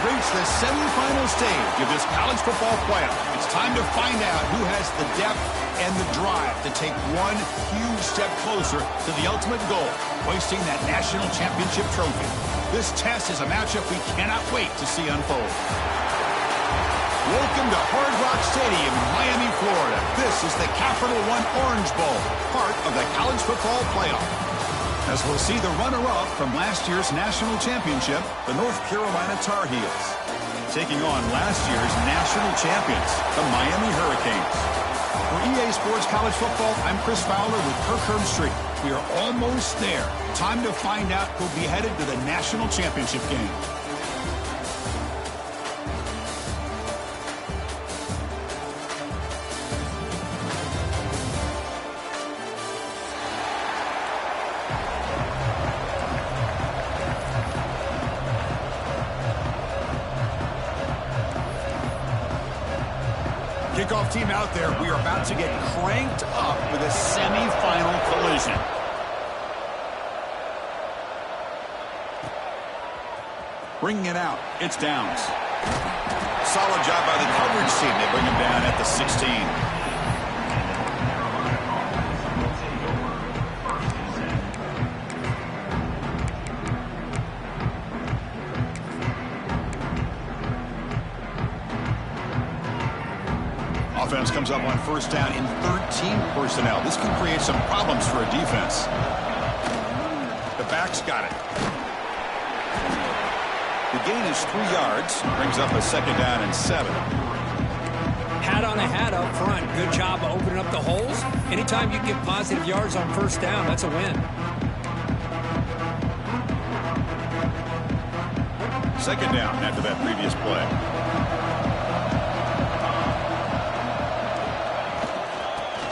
have reached the semifinal stage of this college football playoff. It's time to find out who has the depth and the drive to take one huge step closer to the ultimate goal, hoisting that national championship trophy. This test is a matchup we cannot wait to see unfold. Welcome to Hard Rock Stadium in Miami, Florida. This is the Capital One Orange Bowl, part of the college football playoff. As we'll see the runner-up from last year's national championship, the North Carolina Tar Heels, taking on last year's national champions, the Miami Hurricanes. For EA Sports College Football, I'm Chris Fowler with Kirk Herbstreit. We are almost there. Time to find out who'll be headed to the national championship game. Kickoff team out there. We are about to get cranked up with a semifinal collision. Bringing it out. It's Downs. Solid job by the coverage team. They bring him down at the 16. Offense comes up on first down in 13 personnel. This can create some problems for a defense. The back's got it. The gain is 3 yards. Brings up a second down and 7. Hat on a hat up front. Good job of opening up the holes. Anytime you get positive yards on first down, that's a win. Second down after that previous play.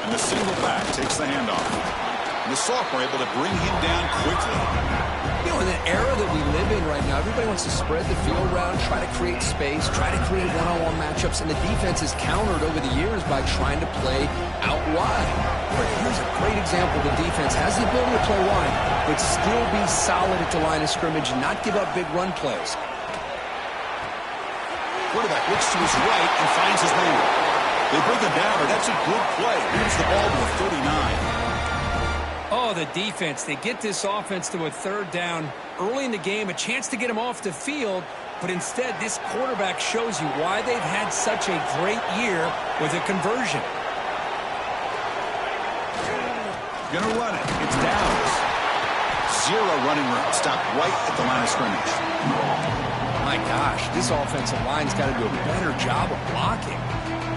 And the single back takes the handoff. And the sophomore able to bring him down quickly. You know, in the era that we live in right now, everybody wants to spread the field around, try to create space, try to create one-on-one matchups, and the defense is countered over the years by trying to play out wide. Here's a great example. The defense has the ability to play wide, but still be solid at the line of scrimmage and not give up big run plays. Quarterback looks to his right and finds his man. They bring him down, but that's a good play. Moves the ball to a 39. Oh, the defense. They get this offense to a third down early in the game, a chance to get them off the field, but instead this quarterback shows you why they've had such a great year with a conversion. Gonna run it. It's Downs. Zero running room. Stopped right at the line of scrimmage. My gosh, this offensive line's got to do a better job of blocking.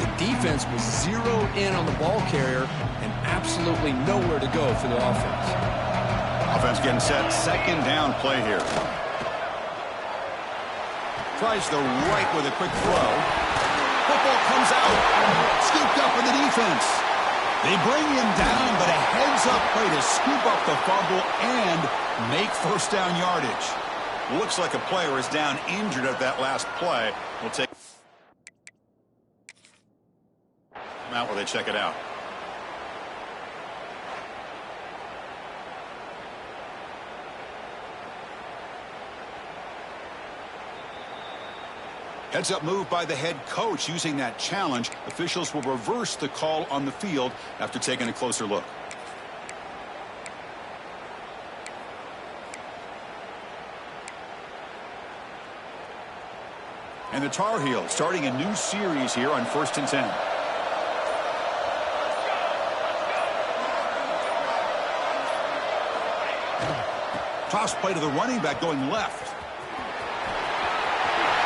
The defense was zeroed in on the ball carrier and absolutely nowhere to go for the offense. Offense getting set. Second down play here. Tries the right with a quick throw. Football comes out. Scooped up in the defense. They bring him down, but a heads-up play to scoop up the fumble and make first down yardage. Looks like a player is down injured at that last play. We'll take them out while they check it out. Heads-up move by the head coach. Using that challenge, officials will reverse the call on the field after taking a closer look. And the Tar Heels starting a new series here on 1st and 10. Toss play to the running back going left.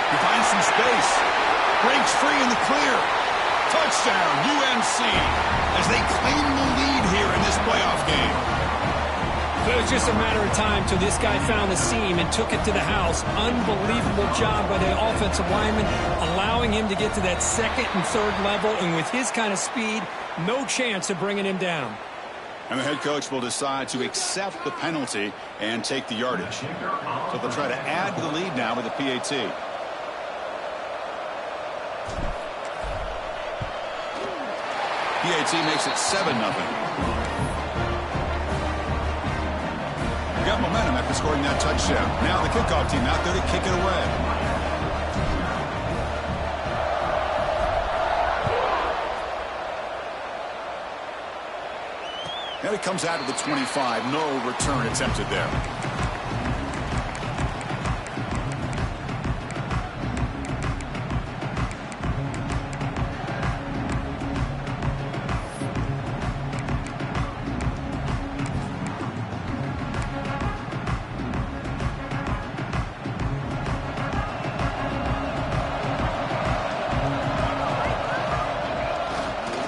He finds some space. Breaks free in the clear. Touchdown, UMC, as they claim the lead here in this playoff game. It was just a matter of time till this guy found the seam and took it to the house. Unbelievable job by the offensive lineman, allowing him to get to that second and third level, and with his kind of speed, no chance of bringing him down. And the head coach will decide to accept the penalty and take the yardage. So they'll try to add to the lead now with a PAT. PAT makes it 7-0. Got momentum after scoring that touchdown. Now the kickoff team out there to kick it away. it comes out of the 25. No return attempted there.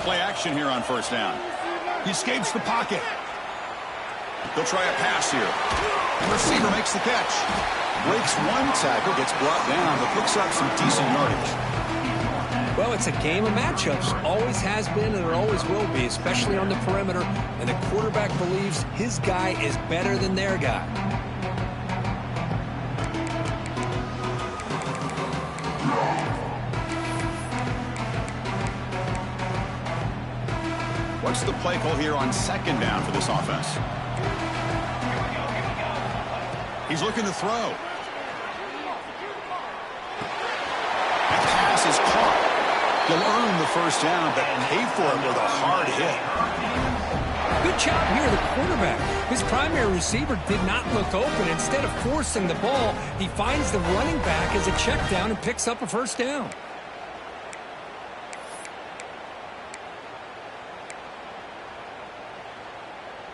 Play action here on first down. He escapes the pocket. He'll try a pass here. The receiver makes the catch. Breaks one tackle, gets brought down, but picks up some decent yardage. Well, it's a game of matchups. Always has been and it always will be, especially on the perimeter. And the quarterback believes his guy is better than their guy. What's the play call here on second down for this offense? He's looking to throw. That pass is caught. He'll earn the first down, but pay for it with a hard hit. Good job here, the quarterback. His primary receiver did not look open. Instead of forcing the ball, he finds the running back as a check down and picks up a first down.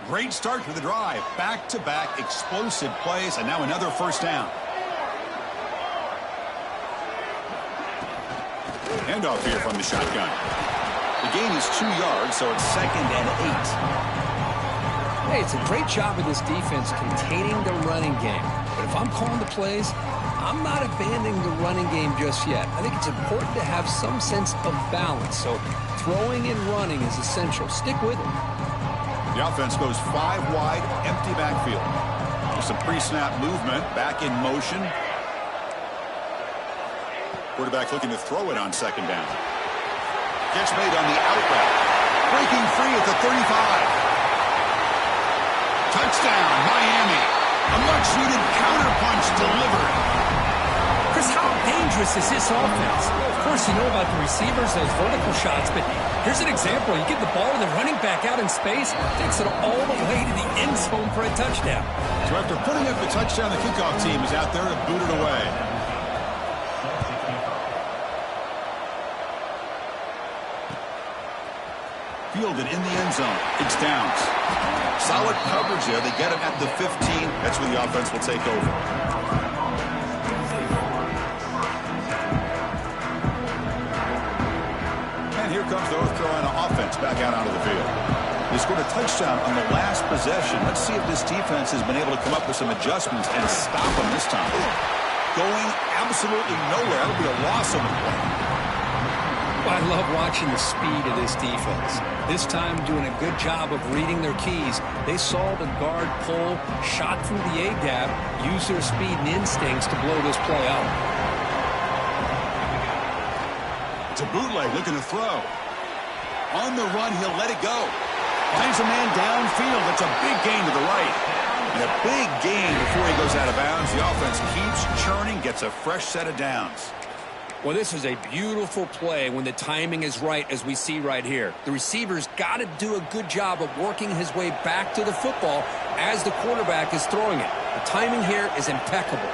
Great start to the drive. Back-to-back explosive plays, and now another first down. Handoff here from the shotgun. The gain is 2 yards, so it's 2nd and 8. Hey, it's a great job of this defense containing the running game. But if I'm calling the plays, I'm not abandoning the running game just yet. I think it's important to have some sense of balance. So throwing and running is essential. Stick with it. The offense goes 5 wide, empty backfield. There's some pre-snap movement, back in motion. Quarterback looking to throw it on second down. Catch made on the out route. Breaking free at the 35. Touchdown, Miami. A much-needed counterpunch delivered. Chris, how dangerous is this offense? Well, of course, you know about the receivers, those vertical shots, but here's an example. You give the ball to the running back out in space, takes it all the way to the end zone for a touchdown. So after putting up the touchdown, the kickoff team is out there to boot it away. Fielded in the end zone. It's downs. Solid coverage there. They get him at the 15. That's where the offense will take over. Here comes the North Carolina offense back out onto the field. They scored a touchdown on the last possession. Let's see if this defense has been able to come up with some adjustments and stop them this time. Going absolutely nowhere. That'll be a loss on the play. Well, I love watching the speed of this defense. This time doing a good job of reading their keys. They saw the guard pull, shot through the A-gap, used their speed and instincts to blow this play out. It's a bootleg looking to throw. On the run, he'll let it go. Finds a man downfield. It's a big gain to the right. And a big gain before he goes out of bounds. The offense keeps churning, gets a fresh set of downs. Well, this is a beautiful play when the timing is right, as we see right here. The receiver's got to do a good job of working his way back to the football as the quarterback is throwing it. The timing here is impeccable.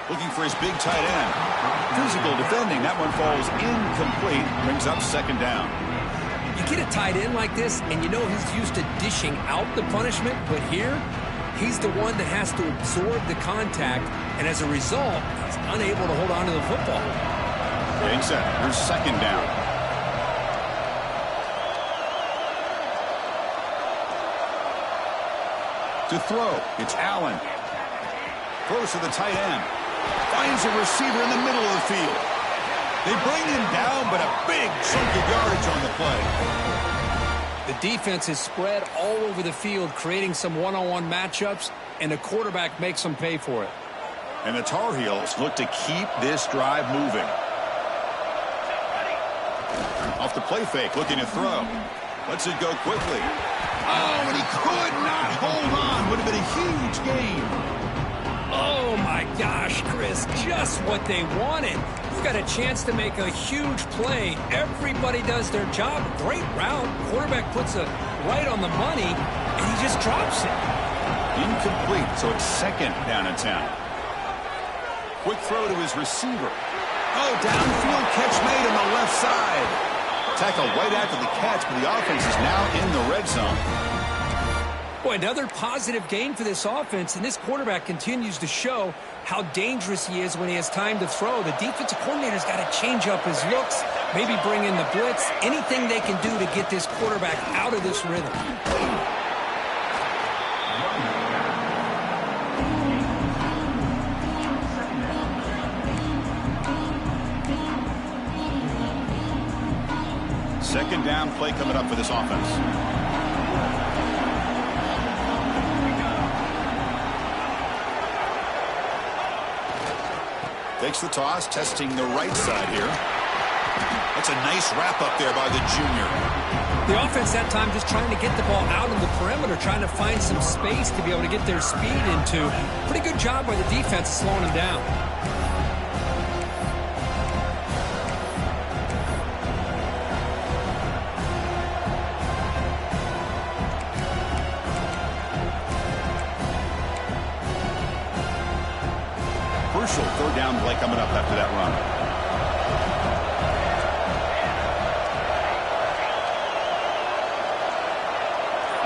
Looking for his big tight end. Physical defending. That one falls incomplete. Brings up second down. You get a tight end like this, and you know he's used to dishing out the punishment, but here, he's the one that has to absorb the contact, and as a result, he's unable to hold on to the football. Getting set. Here's second down. To throw, it's Allen. Throws to the tight end. Finds a receiver in the middle of the field. They bring him down, but a big chunk of yardage on the play. The defense is spread all over the field, creating some one-on-one matchups, and the quarterback makes them pay for it. And the Tar Heels look to keep this drive moving. Off the play fake, looking to throw. Lets it go quickly. Oh, and he could not hold on. Would have been a huge gain. Oh, my gosh, Chris, just what they wanted. You got a chance to make a huge play. Everybody does their job. Great route. Quarterback puts a right on the money, and he just drops it. Incomplete, so it's 2nd down and 10. Quick throw to his receiver. Oh, downfield catch made on the left side. Tackle right after the catch, but the offense is now in the red zone. Boy, another positive gain for this offense, and this quarterback continues to show how dangerous he is when he has time to throw. The defensive coordinator's got to change up his looks, maybe bring in the blitz, anything they can do to get this quarterback out of this rhythm. Second down play coming up for this offense. Takes the toss, testing the right side here. That's a nice wrap up there by the junior. The offense that time just trying to get the ball out on the perimeter, trying to find some space to be able to get their speed into. Pretty good job by the defense slowing them down. Crucial third down play coming up after that run.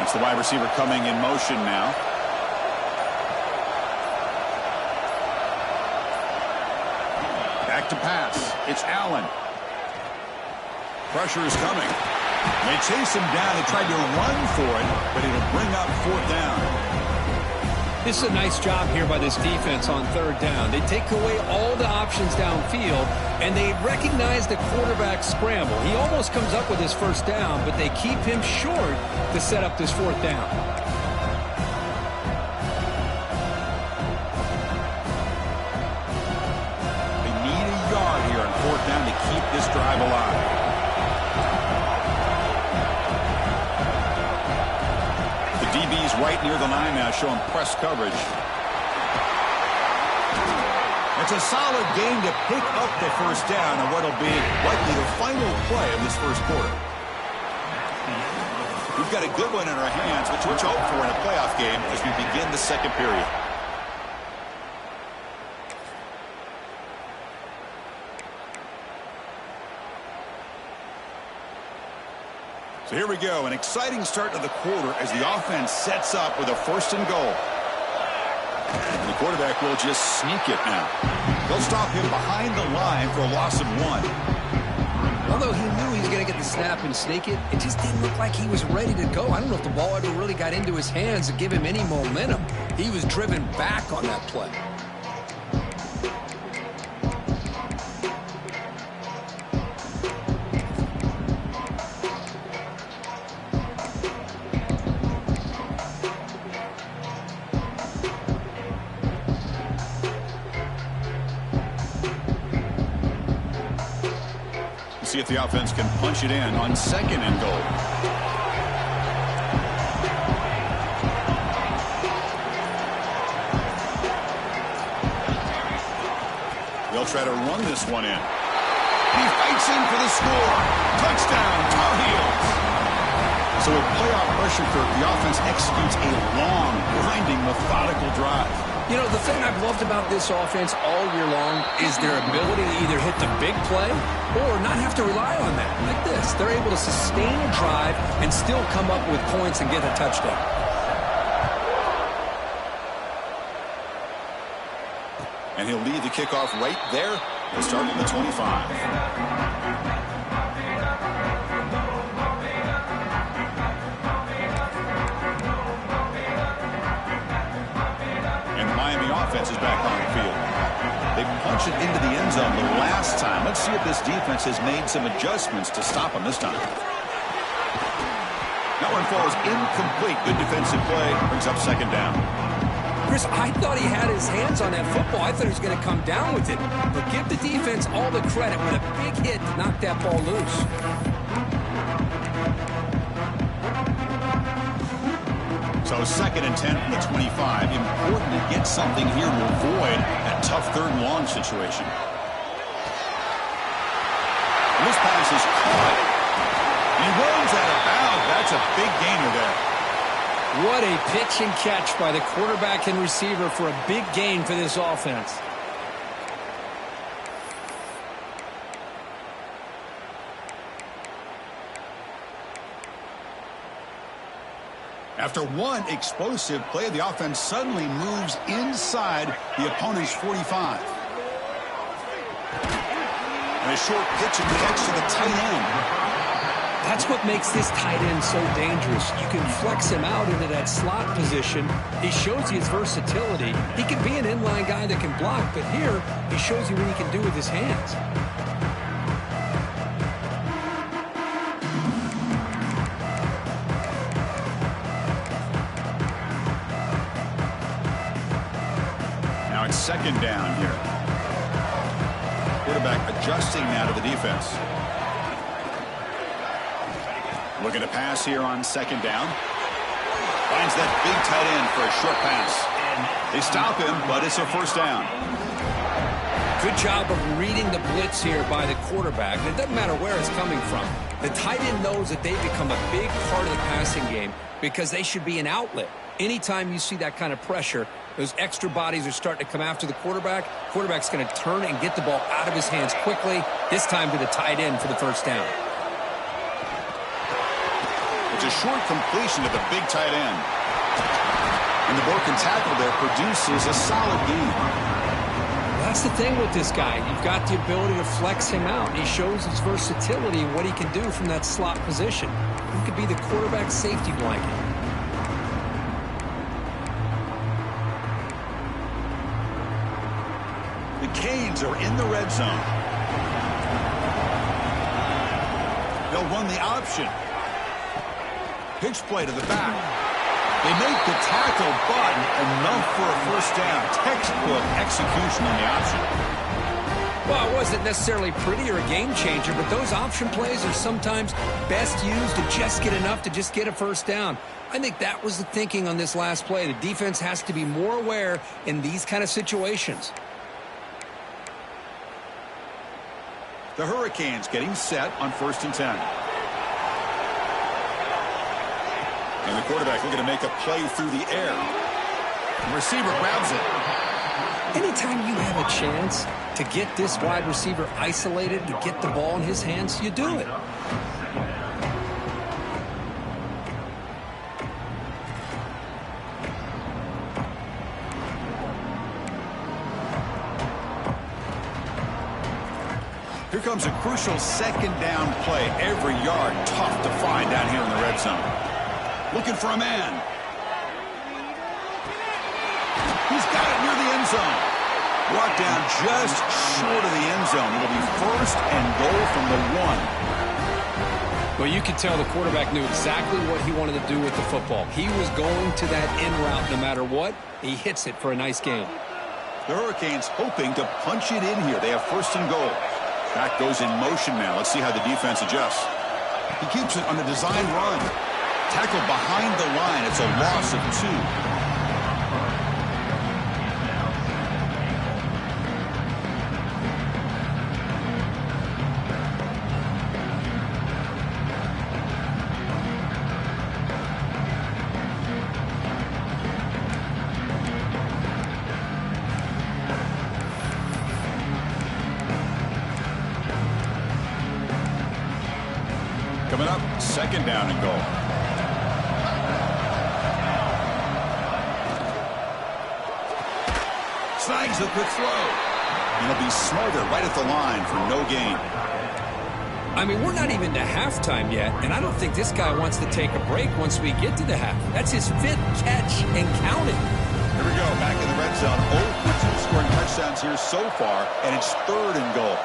It's the wide receiver coming in motion now. Back to pass. It's Allen. Pressure is coming. They chase him down. They tried to run for it, but it'll bring up 4th down. This is a nice job here by this defense on 3rd down. They take away all the options downfield, and they recognize the quarterback scramble. He almost comes up with his 1st down, but they keep him short to set up this 4th down. They need a yard here on 4th down to keep this drive alive. DB's right near the line now, showing press coverage. It's a solid game to pick up the 1st down on what will be likely the final play of this 1st quarter. We've got a good one in our hands, which we're hoping for in a playoff game as we begin the 2nd period. So here we go, an exciting start to the quarter as the offense sets up with a 1st and goal. And the quarterback will just sneak it now. They'll stop him behind the line for a loss of 1. Although he knew he was going to get the snap and sneak it, it just didn't look like he was ready to go. I don't know if the ball ever really got into his hands to give him any momentum. He was driven back on that play. See if the offense can punch it in on 2nd and goal. They'll try to run this one in. He fights in for the score. Touchdown, Tar Heels. So with playoff pressure, the offense executes a long, grinding, methodical drive. You know, the thing I've loved about this offense all year long is their ability to either hit the big play or not have to rely on that. Like this, they're able to sustain a drive and still come up with points and get a touchdown. And he'll lead the kickoff right there. He'll start at the 25. Offense is back on the field. They punch it into the end zone the last time. Let's see if this defense has made some adjustments to stop them this time. That one falls incomplete. Good defensive play. Brings up 2nd down. Chris, I thought he had his hands on that football. I thought he was going to come down with it. But give the defense all the credit with a big hit to knock that ball loose. So 2nd and 10 from the 25. Important to get something here to avoid that tough 3rd and long situation. And this pass is caught. He runs out of bounds. That's a big gainer there. What a pitch and catch by the quarterback and receiver for a big gain for this offense. After one explosive play, the offense suddenly moves inside the opponent's 45. And a short pitch and catch to the tight end. That's what makes this tight end so dangerous. You can flex him out into that slot position. He shows you his versatility. He can be an inline guy that can block, but here he shows you what he can do with his hands. Now it's second down here. Quarterback adjusting now to the defense. Looking to pass here on second down. Finds that big tight end for a short pass. They stop him, but it's a first down. Good job of reading the blitz here by the quarterback. It doesn't matter where it's coming from. The tight end knows that they've become a big part of the passing game because they should be an outlet. Anytime you see that kind of pressure, those extra bodies are starting to come after the quarterback. Quarterback's going to turn and get the ball out of his hands quickly, this time to the tight end for the first down. It's a short completion to the big tight end. And the broken tackle there produces a solid gain. That's the thing with this guy. You've got the ability to flex him out. He shows his versatility and what he can do from that slot position. He could be the quarterback safety blanket. The Canes are in the red zone. They'll run the option. Pitch play to the back. They make the tackle, but enough for a first down. Textbook execution on the option. Well, it wasn't necessarily pretty or a game changer, but those option plays are sometimes best used to just get enough to just get a first down. I think that was the thinking on this last play. The defense has to be more aware in these kind of situations. The Hurricanes getting set on 1st and 10. And the quarterback looking to make a play through the air. The receiver grabs it. Anytime you have a chance to get this wide receiver isolated, to get the ball in his hands, you do it. Here comes a crucial second down play. Every yard tough to find down here in the red zone. Looking for a man. He's got it near the end zone. Brought down just short of the end zone. It'll be 1st and goal from the 1. Well, you could tell the quarterback knew exactly what he wanted to do with the football. He was going to that in route no matter what. He hits it for a nice gain. The Hurricanes hoping to punch it in here. They have 1st and goal. Back goes in motion now. Let's see how the defense adjusts. He keeps it on a design run. Tackle behind the line. It's a loss of 2. Coming up, 2nd down and goal. Snags the quick throw. And he'll be smarter right at the line for no gain. I mean, we're not even to halftime yet, and I don't think this guy wants to take a break once we get to the half. That's his 5th catch and counting. Here we go, back in the red zone. 0 for 2 scoring touchdowns here so far, and it's 3rd and goal.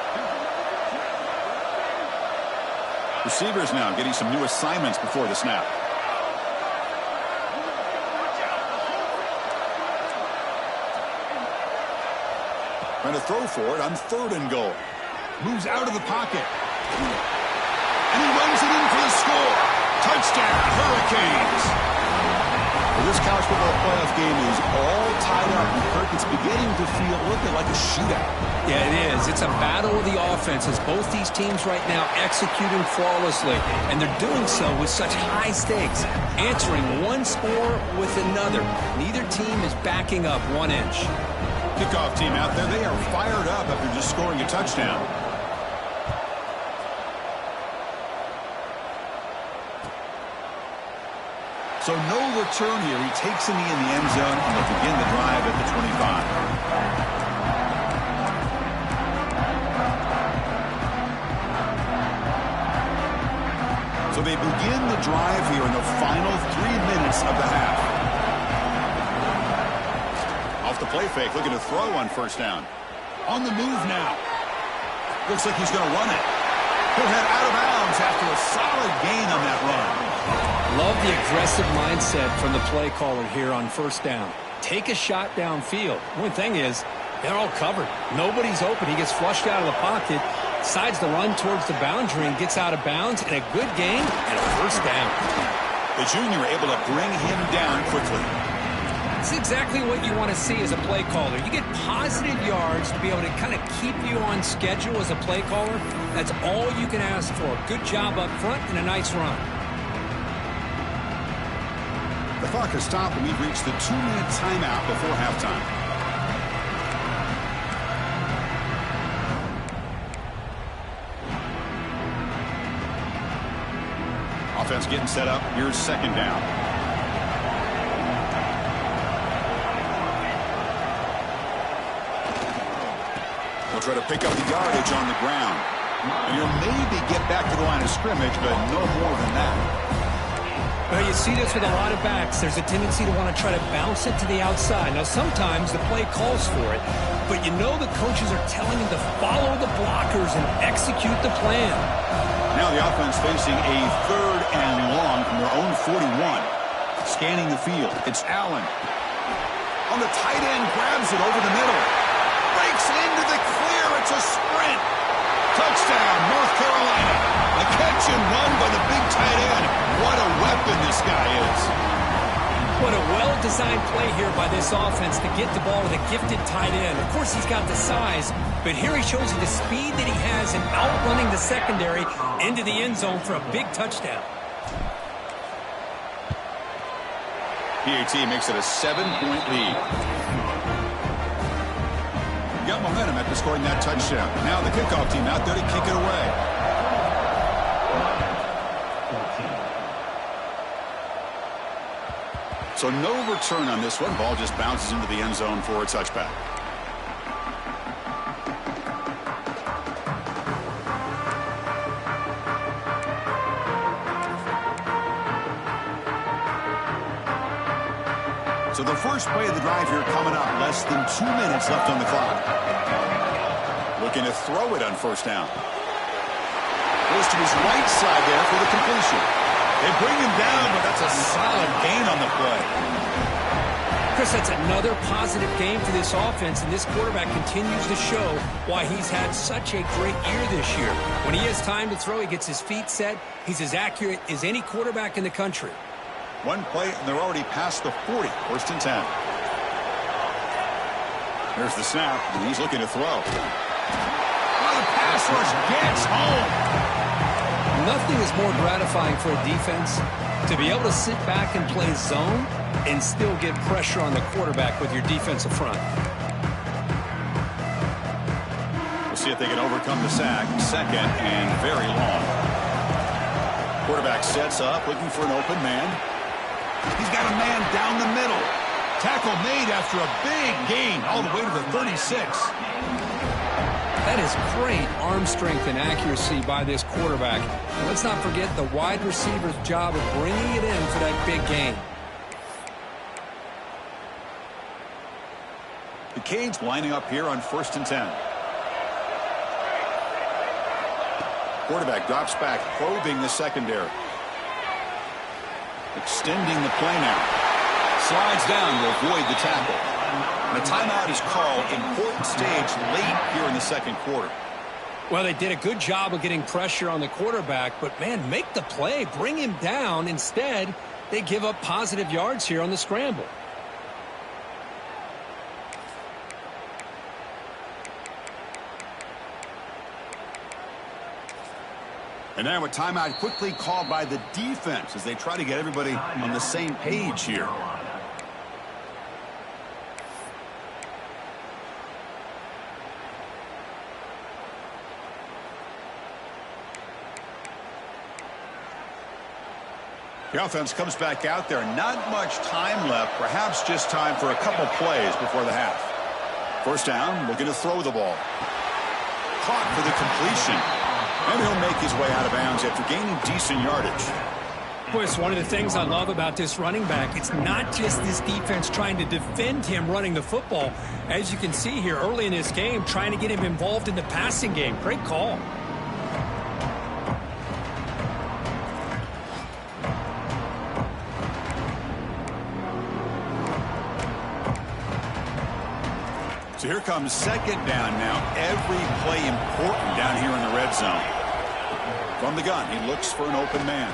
Receivers now getting some new assignments before the snap. Trying to throw for it on 3rd and goal. Moves out of the pocket. And he runs it in for the score. Touchdown, Hurricanes. Well, this college football playoff game is all tied up. And Kirk, it's beginning to feel a little bit like a shootout. Yeah, it is. It's a battle of the offenses. Both these teams right now executing flawlessly, and they're doing so with such high stakes, answering one score with another. Neither team is backing up 1 inch. Kickoff team out there, they are fired up after just scoring a touchdown. So no return here. He takes in the end zone, and they'll begin the drive at the 25. So they begin the drive here in the final 3 minutes of the half. Off the play fake, looking to throw on first down. On the move now. Looks like he's going to run it. He'll head out of bounds after a solid gain on that run. Love the aggressive mindset from the play caller here on first down. Take a shot downfield. One thing is, they're all covered. Nobody's open. He gets flushed out of the pocket, decides to run towards the boundary and gets out of bounds, and a good gain and a first down. The junior able to bring him down quickly. It's exactly what you want to see as a play caller. You get positive yards to be able to kind of keep you on schedule as a play caller. That's all you can ask for. Good job up front and a nice run. The clock has stopped, and we've reached the 2-minute timeout before halftime. Offense getting set up. Here's second down. We'll try to pick up the yardage on the ground. And you'll maybe get back to the line of scrimmage, but no more than that. Well, you see this with a lot of backs. There's a tendency to want to try to bounce it to the outside. Now, sometimes the play calls for it, but you know the coaches are telling him to follow the blockers and execute the plan. Now the offense facing a 3rd and long from their own 41. Scanning the field. It's Allen. On the tight end, grabs it over the middle. Breaks into the clear. It's a sprint. Touchdown, North Carolina. A catch and run by the big tight end. What a weapon this guy is. What a well-designed play here by this offense to get the ball to the gifted tight end. Of course, he's got the size, but here he shows you the speed that he has in outrunning the secondary into the end zone for a big touchdown. PAT makes it a 7-point lead. Got momentum after scoring that touchdown. Now the kickoff team out there to kick it away. So no return on this one. Ball just bounces into the end zone for a touchback. So the first play of the drive here coming up. Less than 2 minutes left on the clock. Looking to throw it on first down. Goes to his right side there for the completion. They bring him down, but that's a solid gain on the play. Chris, that's another positive game for this offense, and this quarterback continues to show why he's had such a great year this year. When he has time to throw, he gets his feet set. He's as accurate as any quarterback in the country. One play, and they're already past the 40. First and 10. There's the snap, and he's looking to throw. Oh, the pass rush gets home. Nothing is more gratifying for a defense to be able to sit back and play zone and still get pressure on the quarterback with your defensive front. We'll see if they can overcome the sack. Second and very long. Quarterback sets up, looking for an open man. He's got a man down the middle. Tackle made after a big gain all the way to the 36. That is great arm strength and accuracy by this quarterback. And let's not forget the wide receiver's job of bringing it in for that big gain. The Canes lining up here on first and 10. Quarterback drops back, probing the secondary. Extending the play now. Slides down to avoid the tackle. And a timeout is called. Important stage late here in the second quarter. Well, they did a good job of getting pressure on the quarterback, but, man, make the play. Bring him down. Instead, they give up positive yards here on the scramble. And now a timeout quickly called by the defense as they try to get everybody on the same page here. The offense comes back out there. Not much time left. Perhaps just time for a couple plays before the half. First down, looking to throw the ball. Caught for the completion. And he'll make his way out of bounds after gaining decent yardage. Boy, it's one of the things I love about this running back. It's not just this defense trying to defend him running the football. As you can see here early in this game, trying to get him involved in the passing game. Great call. So here comes second down now. Every play important down here in the red zone. From the gun, he looks for an open man.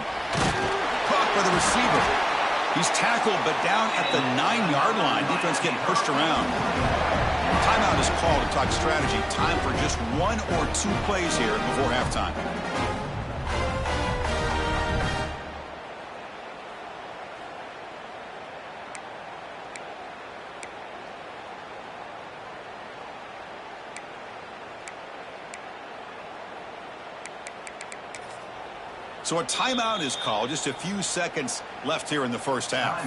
Caught by the receiver. He's tackled, but down at the 9-yard line. Defense getting pushed around. Timeout is called to talk strategy. Time for just 1 or 2 plays here before halftime. So a timeout is called. Just a few seconds left here in the first half.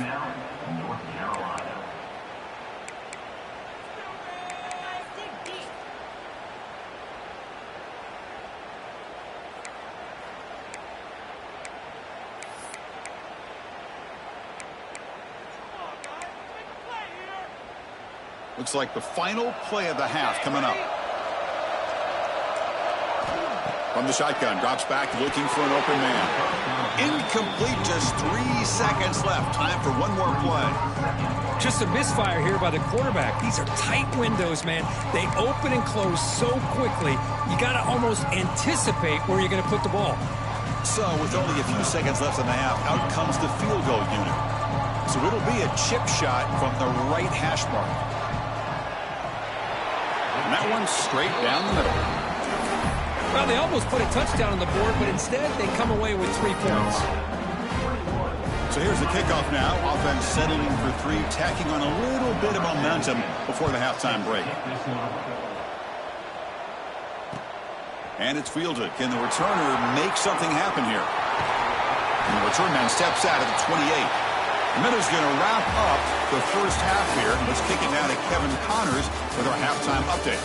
Looks like the final play of the half coming up. From the shotgun, drops back, looking for an open man. Incomplete, just 3 seconds left. Time for one more play. Just a misfire here by the quarterback. These are tight windows, man. They open and close so quickly. You got to almost anticipate where you're going to put the ball. So, with only a few seconds left in the half, out comes the field goal unit. So it'll be a chip shot from the right hash mark. And that one's straight down the middle. Well, they almost put a touchdown on the board, but instead they come away with 3 points. So here's the kickoff now. Offense settling for 3, tacking on a little bit of momentum before the halftime break. And it's fielded. Can the returner make something happen here? And the return man steps out at the 28. Miller's going to wrap up the first half here. Let's kick it down to Kevin Connors with our halftime update.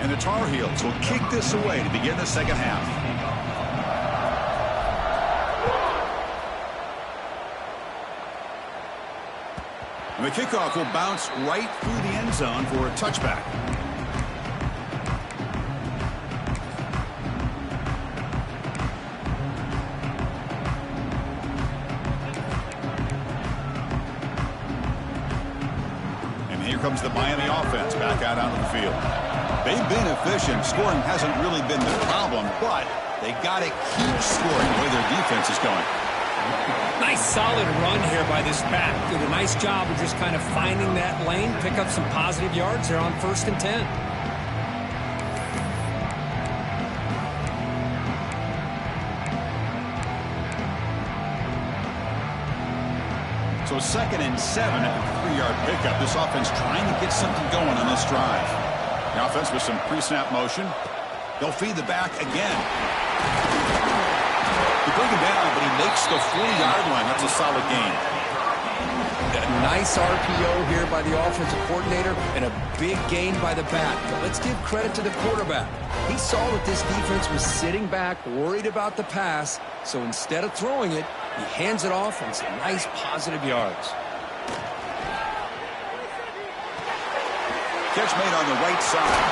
And the Tar Heels will kick this away to begin the second half. And the kickoff will bounce right through the end zone for a touchback. And here comes the Miami offense back out onto the field. They've been efficient. Scoring hasn't really been the problem, but they got to keep scoring the way their defense is going. Nice solid run here by this back. Did a nice job of just kind of finding that lane, pick up some positive yards there on 1st and 10. So 2nd and 7 at the 3-yard pickup. This offense trying to get something going on this drive. The offense with some pre-snap motion. They'll feed the back again. They bring him down, but he makes the 40-yard line. That's a solid gain. A nice RPO here by the offensive coordinator and a big gain by the back. But let's give credit to the quarterback. He saw that this defense was sitting back, worried about the pass. So instead of throwing it, he hands it off on some nice positive yards. Catch made on the right side.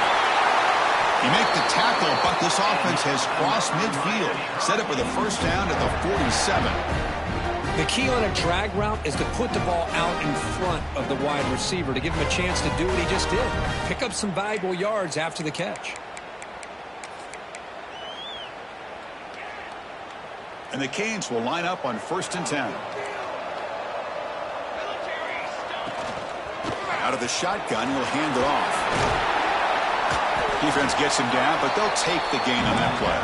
He made the tackle, but this offense has crossed midfield. Set up with a first down at the 47. The key on a drag route is to put the ball out in front of the wide receiver to give him a chance to do what he just did. Pick up some valuable yards after the catch. And the Canes will line up on 1st and 10. Out of the shotgun, he'll hand it off. Defense gets him down, but they'll take the gain on that play.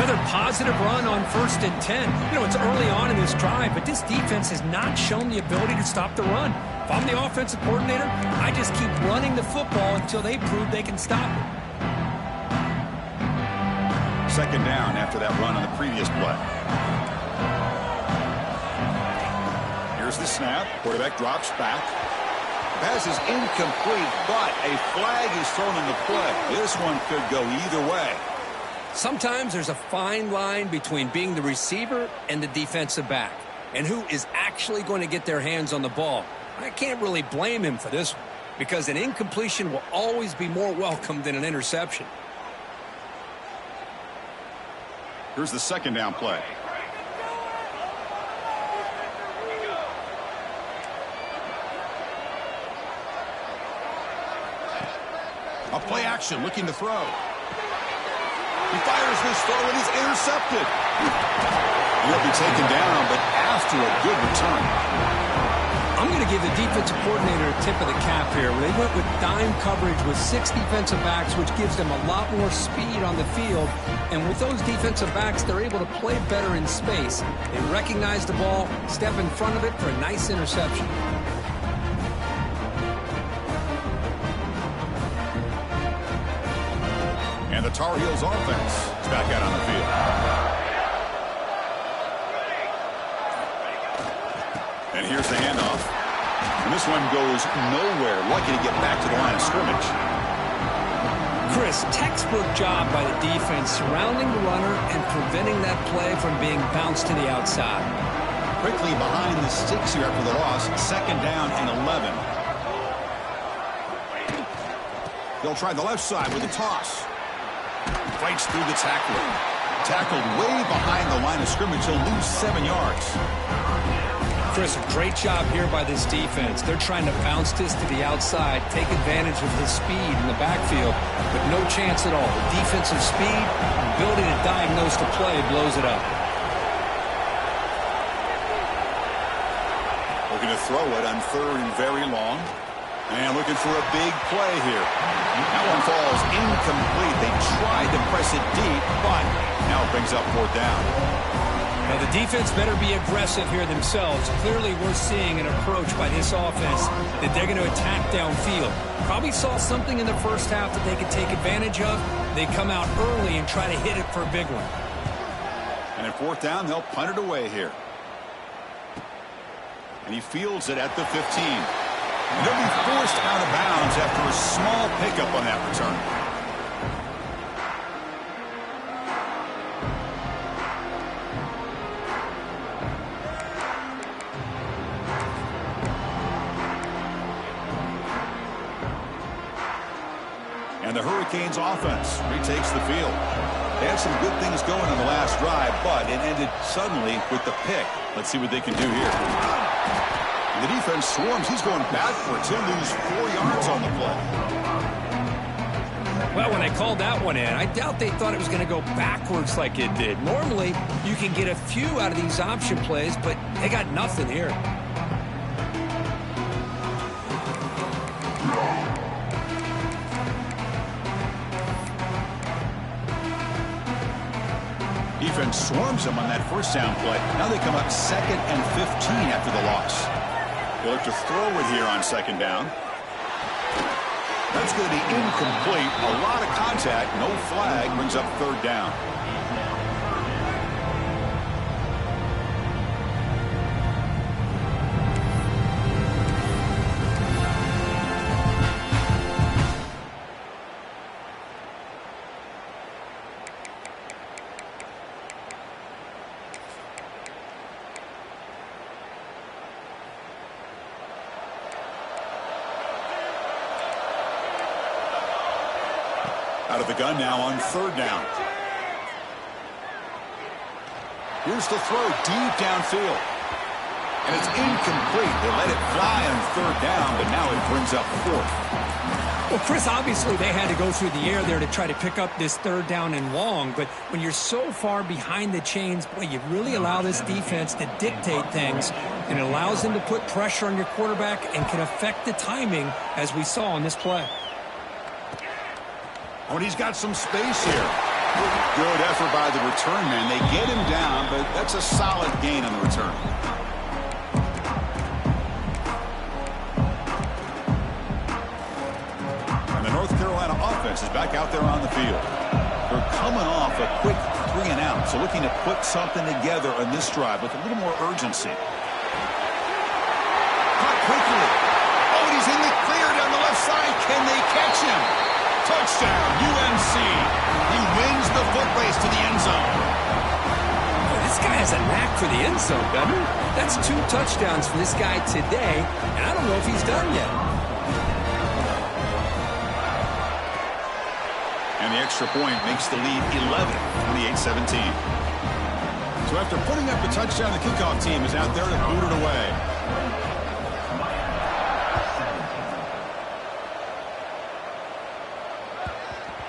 Another positive run on 1st and 10. You know, it's early on in this drive, but this defense has not shown the ability to stop the run. If I'm the offensive coordinator, I just keep running the football until they prove they can stop it. 2nd down after that run on the previous play. Here's the snap. Quarterback drops back. Pass is incomplete, but a flag is thrown in the play. This one could go either way. Sometimes there's a fine line between being the receiver and the defensive back, and who is actually going to get their hands on the ball. I can't really blame him for this one, because an incompletion will always be more welcome than an interception. Here's the 2nd down play. A play action looking to throw. He fires this throw and he's intercepted. He'll be taken down, but after a good return. I'm going to give the defensive coordinator a tip of the cap here. They went with dime coverage with 6 defensive backs, which gives them a lot more speed on the field. And with those defensive backs, they're able to play better in space. They recognize the ball, step in front of it for a nice interception. And the Tar Heels offense is back out on the field. And here's the handoff. And this one goes nowhere. Lucky to get back to the line of scrimmage. Chris, textbook job by the defense surrounding the runner and preventing that play from being bounced to the outside. Quickly behind the sticks here after the loss. 2nd down and 11. They'll try the left side with a toss. Fights through the tackler. Tackled way behind the line of scrimmage. He'll lose 7 yards. Chris, a great job here by this defense. They're trying to bounce this to the outside, take advantage of his speed in the backfield, but no chance at all. The defensive speed, ability to diagnose the play, blows it up. Looking to throw it on 3rd and very long. And looking for a big play here. That one falls incomplete. They tried to press it deep, but now it brings up 4th down. Now, the defense better be aggressive here themselves. Clearly, we're seeing an approach by this offense that they're going to attack downfield. Probably saw something in the first half that they could take advantage of. They come out early and try to hit it for a big one. And at 4th down, they'll punt it away here. And he fields it at the 15. And they'll be forced out of bounds after a small pickup on that return. And the Hurricanes offense retakes the field. They had some good things going on the last drive, but it ended suddenly with the pick. Let's see what they can do here. And the defense swarms. He's going backwards. He'll lose 4 yards on the play. Well, when they called that one in, I doubt they thought it was going to go backwards like it did. Normally, you can get a few out of these option plays, but they got nothing here. Defense swarms them on that 1st down play. Now they come up 2nd and 15 after the loss. They'll look to throw it here on 2nd down. That's going to be incomplete. A lot of contact. No flag. Brings up 3rd down. Out of the gun now on 3rd down. Here's the throw deep downfield. And it's incomplete. They let it fly on third down, but now it brings up fourth. Well, Chris, obviously they had to go through the air there to try to pick up this third down and long, but when you're so far behind the chains, boy, you really allow this defense to dictate things, and it allows them to put pressure on your quarterback and can affect the timing, as we saw on this play. Oh, and he's got some space here. Good effort by the return man. They get him down, but that's a solid gain on the return. And the North Carolina offense is back out there on the field. They're coming off a quick 3 and out, so looking to put something together on this drive with a little more urgency. Caught quickly. Oh, and he's in the clear down the left side. Can they catch him? Touchdown, UNC. He wins the foot race to the end zone. Boy, this guy has a knack for the end zone, doesn't he? That's 2 touchdowns for this guy today, and I don't know if he's done yet. And the extra point makes the lead 11, 28-17. So after putting up a touchdown, the kickoff team is out there to boot it away.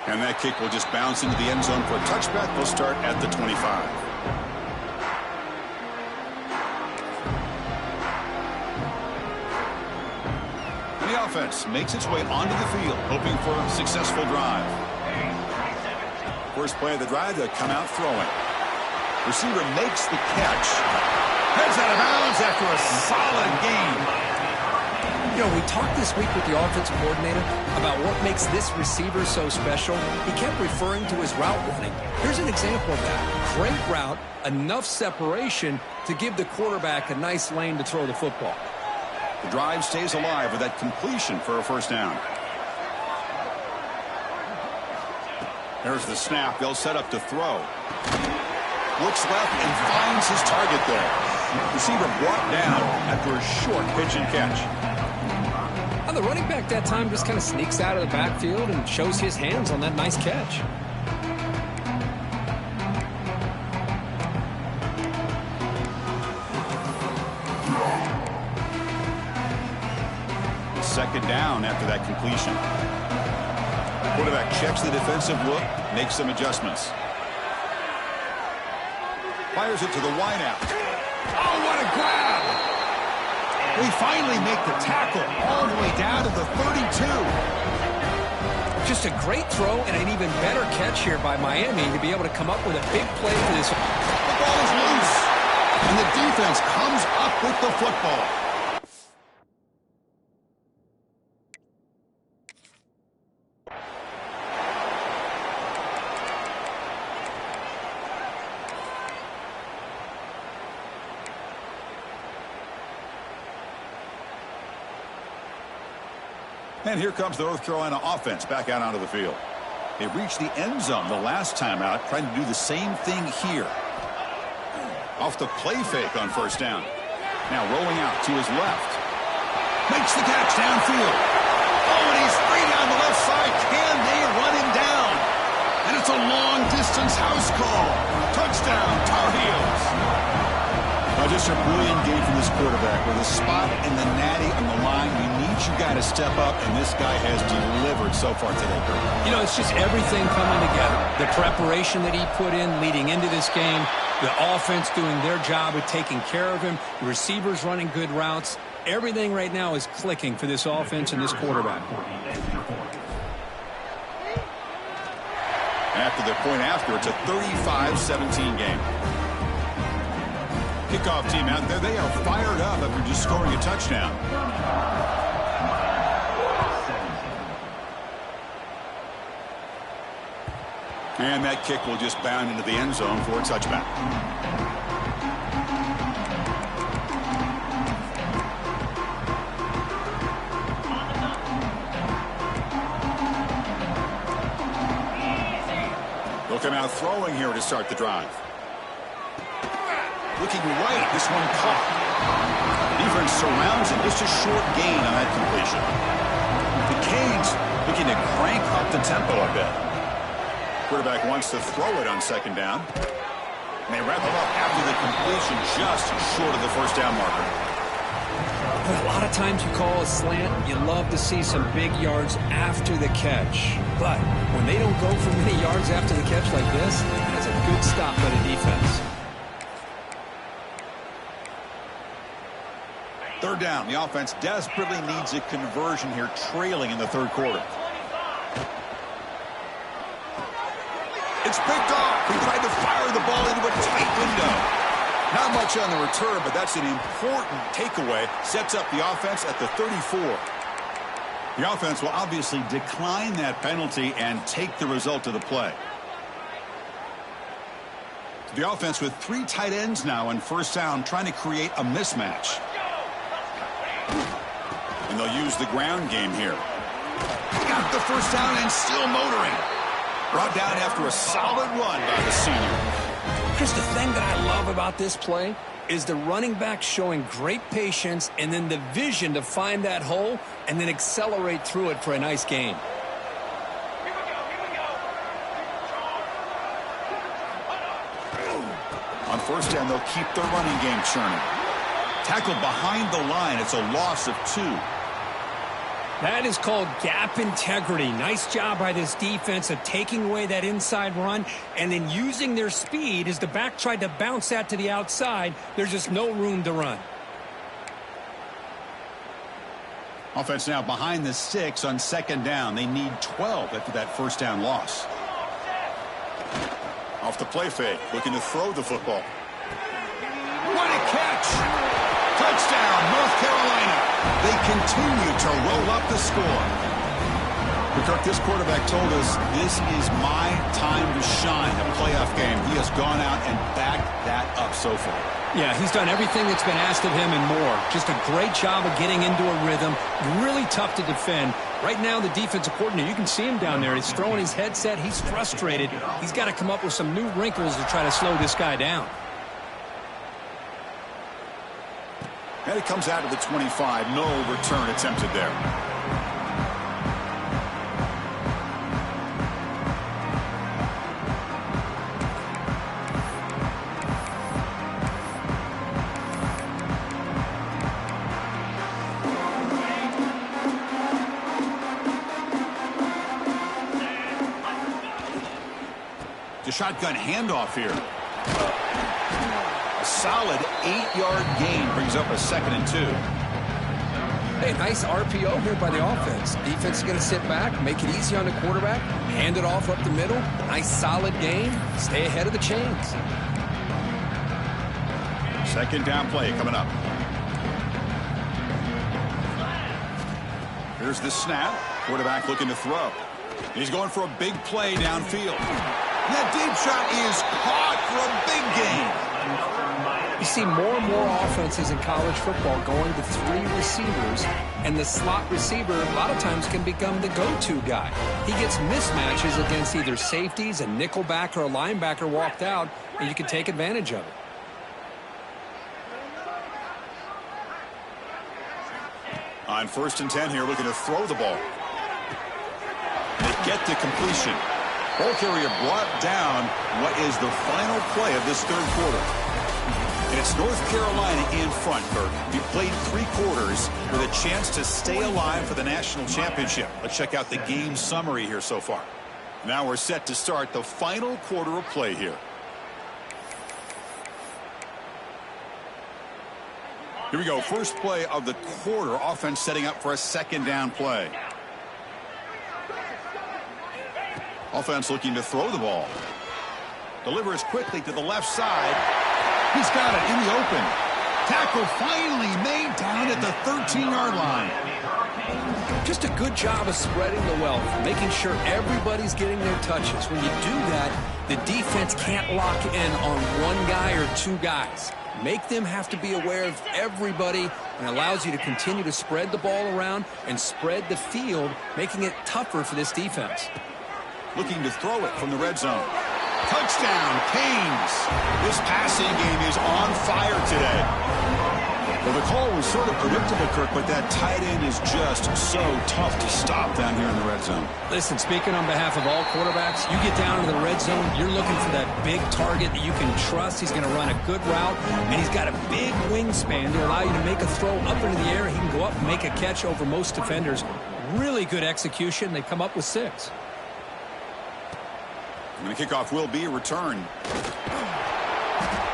And that kick will just bounce into the end zone for a touchback. They'll start at the 25. And the offense makes its way onto the field, hoping for a successful drive. First play of the drive, they'll come out throwing. Receiver makes the catch. Heads out of bounds after a solid gain. You know, we talked this week with the offensive coordinator about what makes this receiver so special. He kept referring to his route running. Here's an example of that. Great route, enough separation to give the quarterback a nice lane to throw the football. The drive stays alive with that completion for a first down. There's the snap. They'll set up to throw. Looks left and finds his target there. Receiver brought down after a short pitch and catch. The running back that time just kind of sneaks out of the backfield and shows his hands on that nice catch. Second down after that completion. Quarterback checks the defensive look, makes some adjustments. Fires it to the wideout. Oh, what a grab! We finally make the tackle all the way down to the 32. Just a great throw and an even better catch here by Miami to be able to come up with a big play for this. The ball is loose, and the defense comes up with the football. And here comes the North Carolina offense back out onto the field. They reached the end zone the last time out, trying to do the same thing here. Off the play fake on first down. Now rolling out to his left. Makes the catch downfield. Oh, and he's free down the left side. Can they run him down? And it's a long-distance house call. Touchdown, Tar Heels. Just a brilliant game from this quarterback with a spot in the natty on the line. We need you guys to step up, and this guy has delivered so far today, Kurt. You know, it's just everything coming together. The preparation that he put in leading into this game, the offense doing their job of taking care of him, the receivers running good routes. Everything right now is clicking for this offense and this quarterback. After the point after, it's a 35-17 game. Kickoff team out there, they are fired up after just scoring a touchdown. And that kick will just bound into the end zone for a touchback. They'll come out throwing here to start the drive. Looking right, this one caught. Defense surrounds him. Just a short gain on that completion. The Canes looking to crank up the tempo a bit. Quarterback wants to throw it on second down. And they wrap him up after the completion just short of the first down marker. A lot of times you call a slant, you love to see some big yards after the catch. But when they don't go for many yards after the catch like this, that's a good stop by the defense. Third down. The offense desperately needs a conversion here, trailing in the third quarter. It's picked off. He tried to fire the ball into a tight window. Not much on the return, but that's an important takeaway. Sets up the offense at the 34. The offense will obviously decline that penalty and take the result of the play. The offense with 3 tight ends now in first down, trying to create a mismatch. And they'll use the ground game here. Got the first down and still motoring. Brought down after a solid run by the senior. Chris, the thing that I love about this play is the running back showing great patience and then the vision to find that hole and then accelerate through it for a nice gain. On first down, they'll keep the running game churning. Tackled behind the line. It's a loss of 2. That is called gap integrity. Nice job by this defense of taking away that inside run and then using their speed as the back tried to bounce that to the outside. There's just no room to run. Offense now behind the 6 on second down. They need 12 after that first down loss. Off the play fake, looking to throw the football. What a catch! Touchdown, North Carolina. They continue to roll up the score. But Kirk, this quarterback told us this is my time to shine, a playoff game. He has gone out and backed that up so far. Yeah, he's done everything that's been asked of him and more. Just a great job of getting into a rhythm. Really tough to defend. Right now, the defensive coordinator, you can see him down there. He's throwing his headset. He's frustrated. He's got to come up with some new wrinkles to try to slow this guy down. And it comes out of the 25. No return attempted there. The shotgun handoff here. A solid 8-yard gain brings up a 2nd and 2. Hey, nice RPO here by the offense. Defense is going to sit back, make it easy on the quarterback, hand it off up the middle. Nice solid gain. Stay ahead of the chains. Second down play coming up. Here's the snap. Quarterback looking to throw. He's going for a big play downfield. That deep shot is caught for a big gain. You see more and more offenses in college football going to 3 receivers, and the slot receiver a lot of times can become the go-to guy. He gets mismatches against either safeties, a nickelback, or a linebacker walked out, and you can take advantage of it. On 1st and 10 here, looking to throw the ball. They get to completion. Ball carrier brought down what is the final play of this third quarter. And it's North Carolina in front, Kirk. You played 3 quarters with a chance to stay alive for the national championship. Let's check out the game summary here so far. Now we're set to start the final quarter of play here. Here we go. First play of the quarter. Offense setting up for a 2nd down play. Offense looking to throw the ball. Delivers quickly to the left side. He's got it in the open. Tackle finally made down at the 13-yard line. Just a good job of spreading the wealth, making sure everybody's getting their touches. When you do that, the defense can't lock in on one guy or 2 guys. Make them have to be aware of everybody, and allows you to continue to spread the ball around and spread the field, making it tougher for this defense. Looking to throw it from the red zone. Touchdown, Canes. This passing game is on fire today. Well, the call was sort of predictable, Kirk, but that tight end is just so tough to stop down here in the red zone. Listen, speaking on behalf of all quarterbacks, you get down into the red zone, you're looking for that big target that you can trust. He's going to run a good route, and he's got a big wingspan to allow you to make a throw up into the air. He can go up and make a catch over most defenders. Really good execution. They come up with 6. And the kickoff will be a return.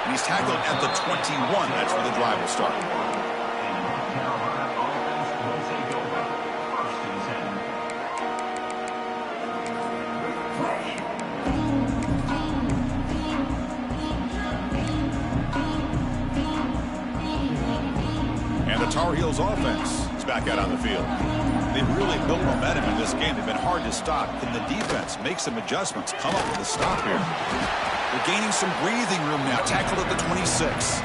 And he's tackled at the 21. That's where the drive will start. And the Tar Heels offense is back out on the field. They've really built momentum in this game. They've been hard to stop. Can the defense make some adjustments, come up with a stop here? They're gaining some breathing room now. Tackled at the 26.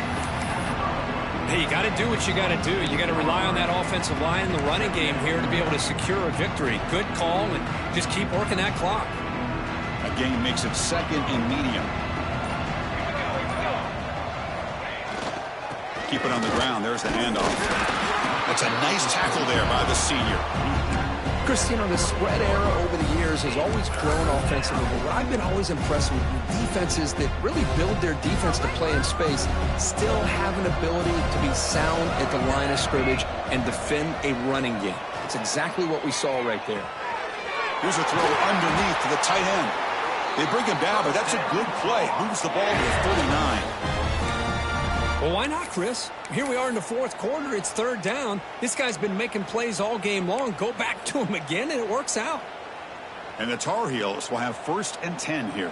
Hey, you got to do what you got to do. You got to rely on that offensive line in the running game here to be able to secure a victory. Good call, and just keep working that clock. That game makes it 2nd and medium. Keep it on the ground. There's the handoff. That's a nice tackle there by the senior. Chris, you know, the spread era over the years has always grown offensively, but what I've been always impressed with defenses that really build their defense to play in space still have an ability to be sound at the line of scrimmage and defend a running game. It's exactly what we saw right there. Here's a throw underneath to the tight end. They bring him down, but that's a good play. Moves the ball to the 39. Well, why not, Chris? Here we are in the 4th quarter. It's 3rd down. This guy's been making plays all game long. Go back to him again, and it works out. And the Tar Heels will have 1st and 10 here.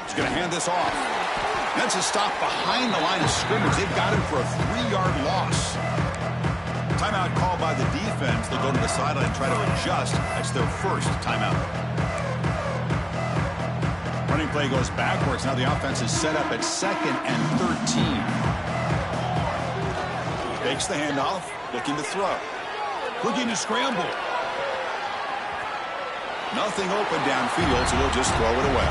He's going to hand this off. That's a stop behind the line of scrimmage. They've got him for a 3-yard loss. Timeout called by the defense. They'll go to the sideline and try to adjust. That's their first timeout. Running play goes backwards. Now the offense is set up at 2nd and 13. Takes the handoff, looking to throw. Looking to scramble. Nothing open downfield, so they'll just throw it away.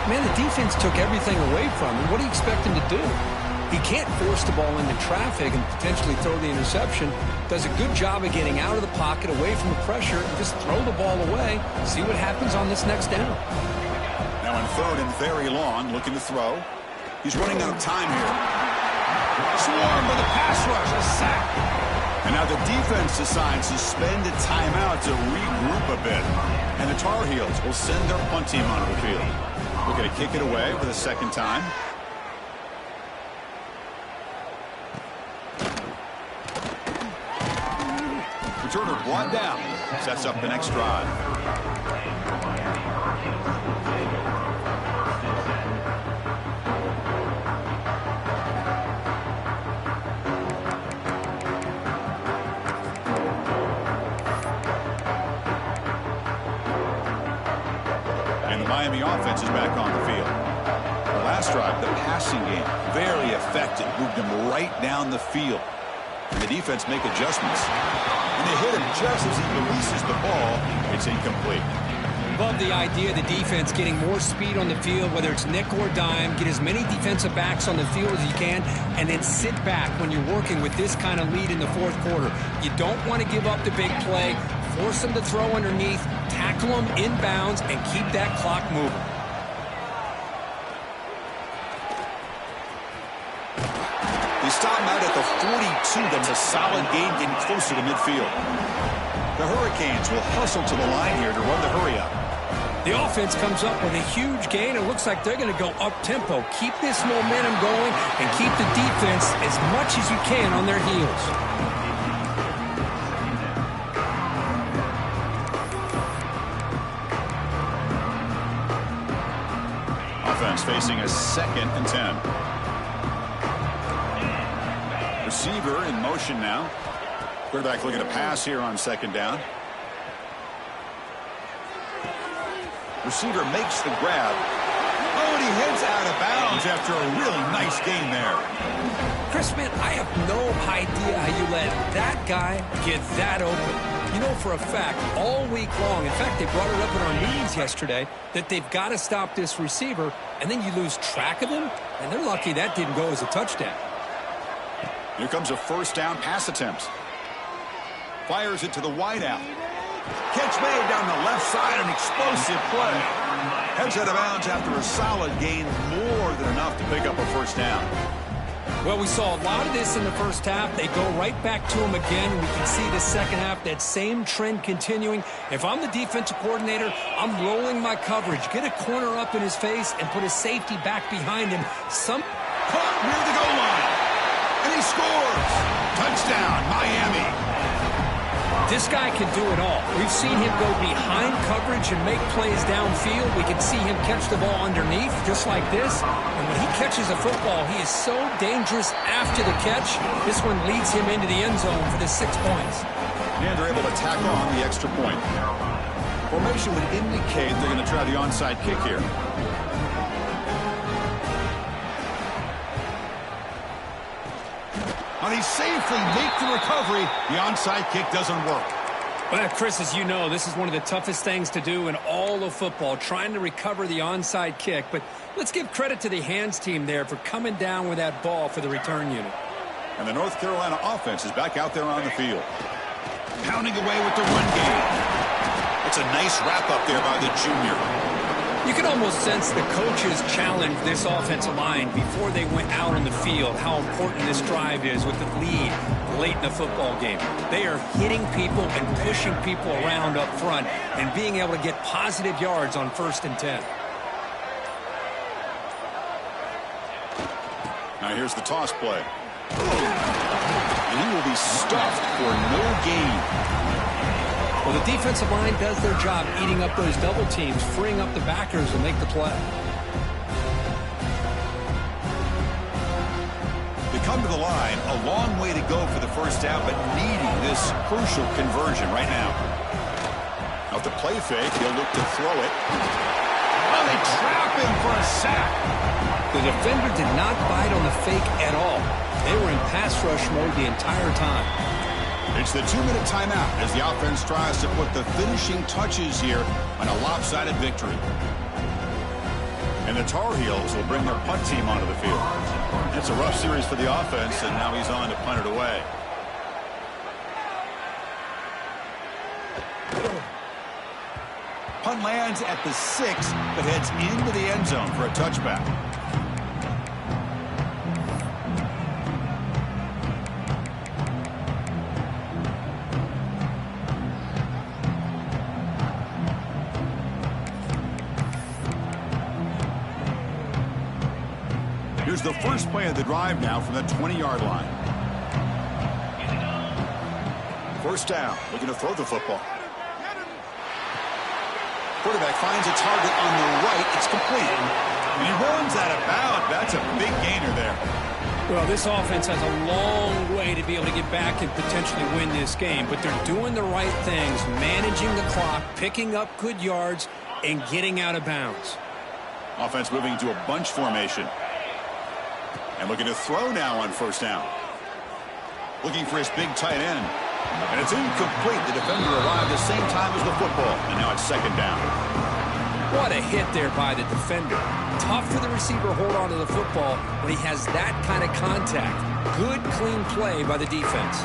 Man, the defense took everything away from him. What do you expect him to do? He can't force the ball into traffic and potentially throw the interception. Does a good job of getting out of the pocket, away from the pressure, and just throw the ball away. See what happens on this next down. Now on 3rd and very long, looking to throw. He's running out of time here. Swarmed by the pass rush, a sack. And now the defense decides to spend a timeout to regroup a bit. And the Tar Heels will send their punt team onto the field. We're going to kick it away for the 2nd time. Returner brought down. Sets up the next drive. And the Miami offense is back on the field. The last drive, the passing game, very effective. Moved them right down the field. And the defense make adjustments. And they hit him just as he releases the ball. It's incomplete. Love the idea of the defense getting more speed on the field, whether it's nickel or dime. Get as many defensive backs on the field as you can, and then sit back when you're working with this kind of lead in the 4th quarter. You don't want to give up the big play. Force them to throw underneath, tackle them inbounds, and keep that clock moving. They stop him out at the 42. That's a solid gain, getting closer to midfield. The Hurricanes will hustle to the line here to run the hurry up. The offense comes up with a huge gain. It looks like they're going to go up-tempo. Keep this momentum going and keep the defense as much as you can on their heels. Offense facing a 2nd and 10. Receiver in motion now. Quarterback looking to pass here on 2nd down. Receiver makes the grab. Oh, and he heads out of bounds after a really nice gain there. Chris, man, I have no idea how you let that guy get that open. You know for a fact, all week long, in fact, they brought it up in our meetings yesterday, that they've got to stop this receiver, and then you lose track of him, and they're lucky that didn't go as a touchdown. Here comes a first down pass attempt. Fires it to the wideout. Catch made down the left side, an explosive play. Heads out of bounds after a solid gain, more than enough to pick up a first down. Well, we saw a lot of this in the first half. They go right back to him again. We can see the second half, that same trend continuing. If I'm the defensive coordinator, I'm rolling my coverage. Get a corner up in his face and put a safety back behind him. Caught near the goal line. And he scores. Touchdown, Miami. This guy can do it all. We've seen him go behind coverage and make plays downfield. We can see him catch the ball underneath, just like this. And when he catches a football, he is so dangerous after the catch. This one leads him into the end zone for the 6 points. And they're able to tack on the extra point. Formation would indicate they're going to try the onside kick here. And he safely makes the recovery. The onside kick doesn't work. Well, Chris, as you know, this is one of the toughest things to do in all of football, trying to recover the onside kick. But let's give credit to the hands team there for coming down with that ball for the return unit. And the North Carolina offense is back out there on the field. Pounding away with the run game. It's a nice wrap-up there by the junior. You can almost sense the coaches challenged this offensive line before they went out on the field, how important this drive is with the lead late in the football game. They are hitting people and pushing people around up front and being able to get positive yards on 1st and 10. Now here's the toss play. And he will be stuffed for no gain. Well, the defensive line does their job eating up those double teams, freeing up the backers to make the play. They come to the line, a long way to go for the first down, but needing this crucial conversion right now. Out the play fake, he'll look to throw it. Oh, they trap him for a sack. The defender did not bite on the fake at all. They were in pass rush mode the entire time. It's the 2-minute timeout as the offense tries to put the finishing touches here on a lopsided victory. And the Tar Heels will bring their punt team onto the field. It's a rough series for the offense, and now he's on to punt it away. Punt lands at the 6, but heads into the end zone for a touchback. Here's the first play of the drive now from the 20-yard line. First down, looking to throw the football. Quarterback finds a target on the right. It's complete. And he runs out of bounds. That's a big gainer there. Well, this offense has a long way to be able to get back and potentially win this game, but they're doing the right things, managing the clock, picking up good yards, and getting out of bounds. Offense moving into a bunch formation. And looking to throw now on first down. Looking for his big tight end. And it's incomplete. The defender arrived the same time as the football. And now it's second down. What a hit there by the defender. Tough for the receiver to hold on to the football when he has that kind of contact. Good, clean play by the defense.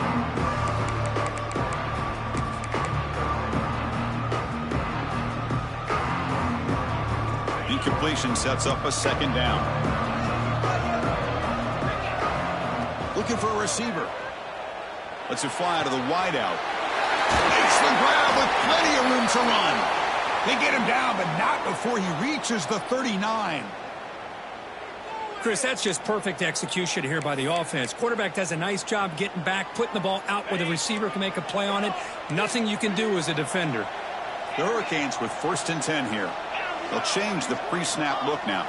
Incompletion sets up a second down. Looking for a receiver. Lets it fly to the wideout. Makes the grab with plenty of room to run. They get him down, but not before he reaches the 39. Chris, that's just perfect execution here by the offense. Quarterback does a nice job getting back, putting the ball out where the receiver can make a play on it. Nothing you can do as a defender. The Hurricanes with 1st and 10 here. They'll change the pre-snap look now.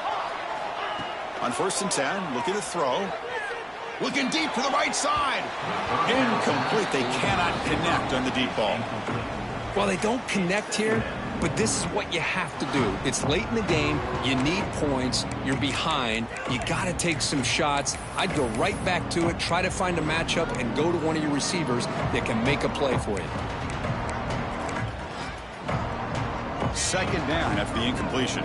On 1st and 10, looking to throw. Looking deep to the right side. Incomplete. They cannot connect on the deep ball. While they don't connect here, but this is what you have to do. It's late in the game. You need points. You're behind. You got to take some shots. I'd go right back to it, try to find a matchup, and go to one of your receivers that can make a play for you. Second down after the incompletion.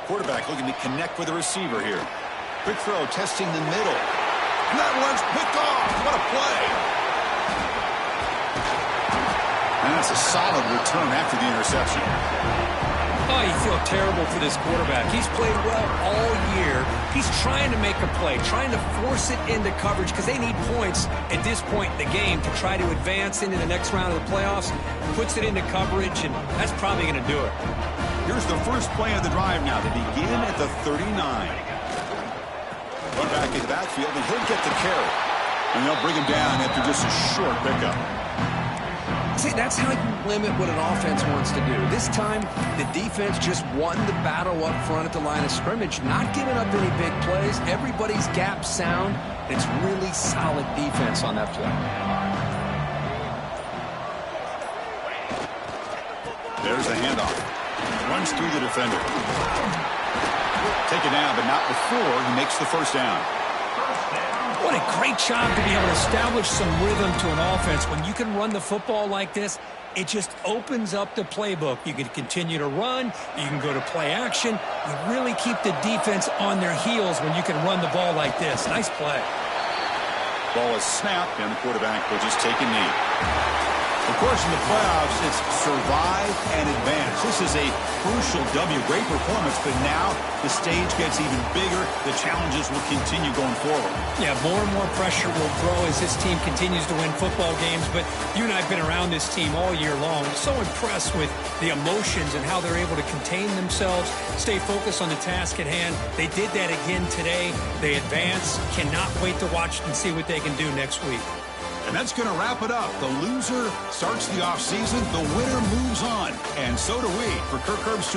Quarterback looking to connect with the receiver here. Quick throw, testing the middle. And that one's picked off. What a play. And that's a solid return after the interception. Oh, you feel terrible for this quarterback. He's played well all year. He's trying to make a play, trying to force it into coverage because they need points at this point in the game to try to advance into the next round of the playoffs. Puts it into coverage, and that's probably going to do it. Here's the first play of the drive now. They begin at the 39. Run back in the backfield, and he'll get the carry. And they'll bring him down after just a short pickup. See, that's how you limit what an offense wants to do. This time, the defense just won the battle up front at the line of scrimmage, not giving up any big plays. Everybody's gap sound. It's really solid defense on that play. There's the handoff. Runs through the defender. Taken down, but not before he makes the first down. What a great job to be able to establish some rhythm to an offense. When you can run the football like this, it just opens up the playbook. You can continue to run. You can go to play action. You really keep the defense on their heels when you can run the ball like this. Nice play. Ball is snapped, and the quarterback will just take a knee. Of course, in the playoffs, it's survive and advance. This is a crucial W. Great performance, but now the stage gets even bigger. The challenges will continue going forward. Yeah, more and more pressure will grow as this team continues to win football games, but you and I have been around this team all year long. So impressed with the emotions and how they're able to contain themselves, stay focused on the task at hand. They did that again today. They advance. Cannot wait to watch and see what they can do next week. And that's going to wrap it up. The loser starts the offseason. The winner moves on. And so do we. For Kirk Herbstreit.